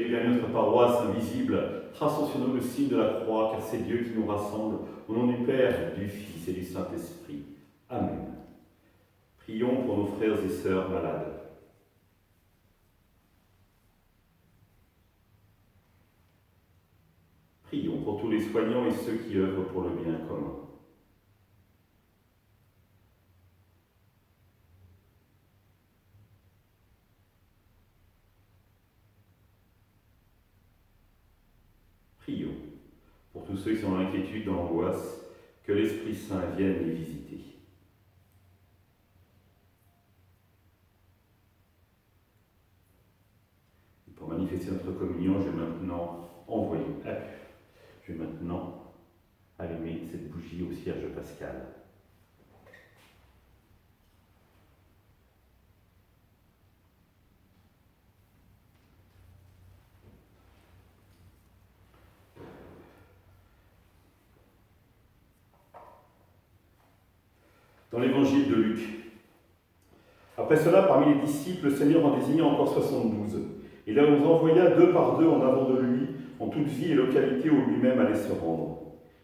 bien notre paroisse invisible, traçons sur nous le signe de la croix, car c'est Dieu qui nous rassemble, au nom du Père, du Fils et du Saint-Esprit. Amen. Prions pour nos frères et sœurs malades. Prions pour tous les soignants et ceux qui œuvrent pour le bien commun. Prions pour tous ceux qui sont dans l'inquiétude, dans l'angoisse, que l'Esprit Saint vienne les visiter. Et pour manifester notre communion, je vais maintenant allumer cette bougie au cierge pascal. Dans l'évangile de Luc. Après cela, parmi les disciples, le Seigneur en désigna encore 72. Il les envoya 2 par 2 en avant de lui, en toute ville et localité où lui-même allait se rendre.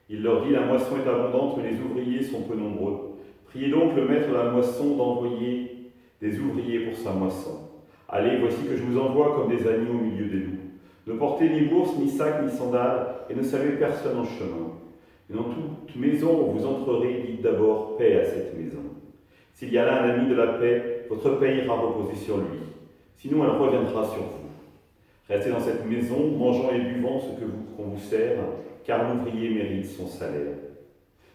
Il leur dit, la moisson est abondante, mais les ouvriers sont peu nombreux. Priez donc le maître de la moisson d'envoyer des ouvriers pour sa moisson. Allez, voici que je vous envoie comme des agneaux au milieu des loups. Ne portez ni bourse, ni sac, ni sandales, et ne saluez personne en chemin. Et dans toute maison où vous entrerez, dites d'abord paix à cette maison. S'il y a là un ami de la paix, votre paix ira reposer sur lui. Sinon, elle reviendra sur vous. Restez dans cette maison, mangeant et buvant ce qu'on vous sert, car l'ouvrier mérite son salaire.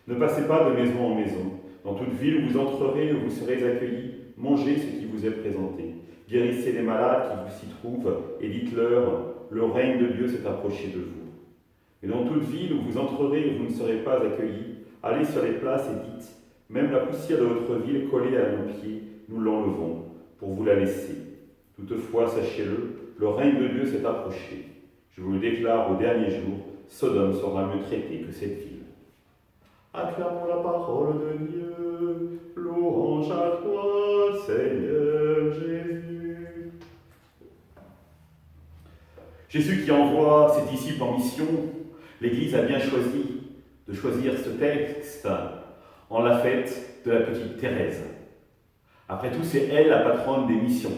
Ne passez pas de maison en maison. Dans toute ville où vous entrerez, où vous serez accueillis, mangez ce qui vous est présenté. Guérissez les malades qui s'y trouvent et dites-leur, le règne de Dieu s'est approché de vous. Et dans toute ville où vous entrerez et où vous ne serez pas accueillis, allez sur les places et dites, même la poussière de votre ville collée à nos pieds, nous l'enlevons, pour vous la laisser. Toutefois, sachez-le, le règne de Dieu s'est approché. Je vous le déclare au dernier jour, Sodome sera mieux traitée que cette ville. Acclamons la parole de Dieu, louange à toi, Seigneur Jésus. Jésus qui envoie ses disciples en mission, l'Église a bien choisi de choisir ce texte en la fête de la petite Thérèse. Après tout, c'est elle la patronne des missions.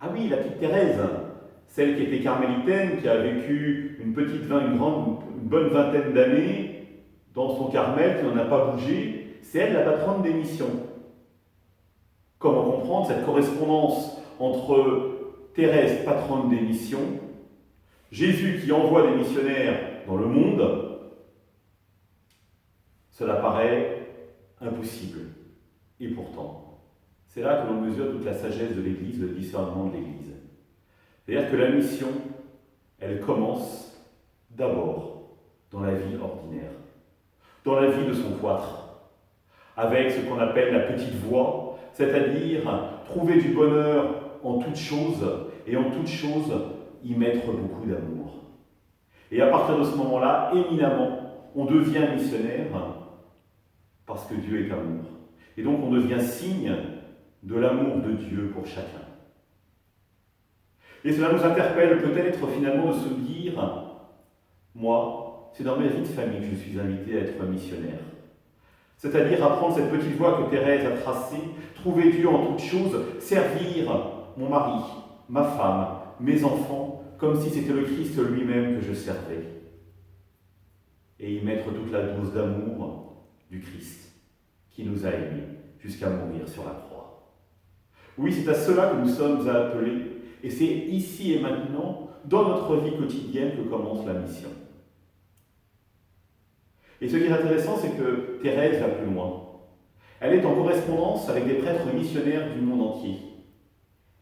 Ah oui, la petite Thérèse, celle qui était carmélitaine, qui a vécu une bonne vingtaine d'années dans son Carmel, qui n'en a pas bougé, c'est elle la patronne des missions. Comment comprendre cette correspondance entre Thérèse, patronne des missions, Jésus qui envoie des missionnaires dans le monde? Cela paraît impossible. Et pourtant, c'est là que l'on mesure toute la sagesse de l'Église, le discernement de l'Église. C'est-à-dire que la mission, elle commence d'abord dans la vie ordinaire, dans la vie de son cloître, avec ce qu'on appelle la petite voie, c'est-à-dire trouver du bonheur en toute chose, et en toute chose y mettre beaucoup d'amour. Et à partir de ce moment-là, éminemment, on devient missionnaire parce que Dieu est amour. Et donc on devient signe de l'amour de Dieu pour chacun. Et cela nous interpelle peut-être finalement de se dire, moi, c'est dans ma vie de famille que je suis invité à être missionnaire. C'est-à-dire à prendre cette petite voie que Thérèse a tracée, trouver Dieu en toutes choses, servir mon mari, ma femme, mes enfants, comme si c'était le Christ lui-même que je servais. Et y mettre toute la dose d'amour du Christ qui nous a aimés jusqu'à mourir sur la croix. Oui, c'est à cela que nous sommes appelés, et c'est ici et maintenant, dans notre vie quotidienne, que commence la mission. Et ce qui est intéressant, c'est que Thérèse va plus loin. Elle est en correspondance avec des prêtres missionnaires du monde entier.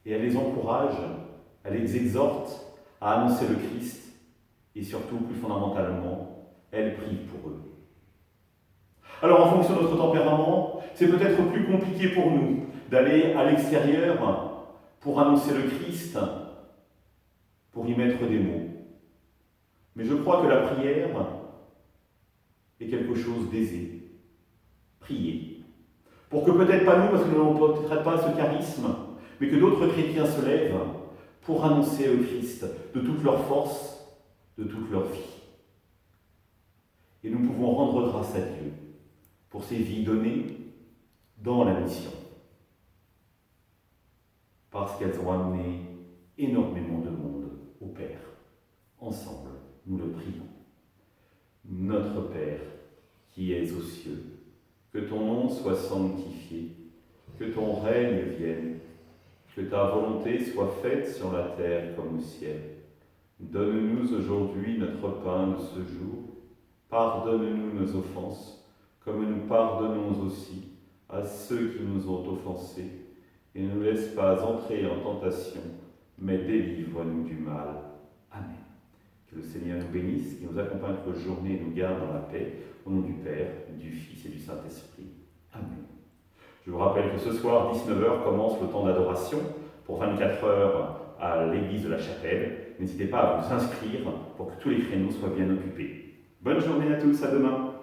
Et elle les encourage, elle les exhorte à annoncer le Christ, et surtout, plus fondamentalement, elle prie pour eux. Alors, en fonction de notre tempérament, c'est peut-être plus compliqué pour nous d'aller à l'extérieur pour annoncer le Christ, pour y mettre des mots. Mais je crois que la prière est quelque chose d'aisé. Prier. Pour que peut-être pas nous, parce que nous n'avons peut-être pas ce charisme, mais que d'autres chrétiens se lèvent pour annoncer le Christ de toute leur force, de toute leur vie. Et nous pouvons rendre grâce à Dieu pour ces vies données dans la mission, parce qu'elles ont amené énormément de monde au Père. Ensemble, nous le prions. Notre Père, qui es aux cieux, que ton nom soit sanctifié, que ton règne vienne, que ta volonté soit faite sur la terre comme au ciel. Donne-nous aujourd'hui notre pain de ce jour. Pardonne-nous nos offenses, comme nous pardonnons aussi à ceux qui nous ont offensés. Et ne nous laisse pas entrer en tentation, mais délivre-nous du mal. Amen. Que le Seigneur nous bénisse, qu'il nous accompagne notre journée et nous garde dans la paix, au nom du Père, du Fils et du Saint-Esprit. Amen. Je vous rappelle que ce soir, 19h, commence le temps d'adoration pour 24 heures à l'église de la Chapelle. N'hésitez pas à vous inscrire pour que tous les créneaux soient bien occupés. Bonne journée à tous, à demain.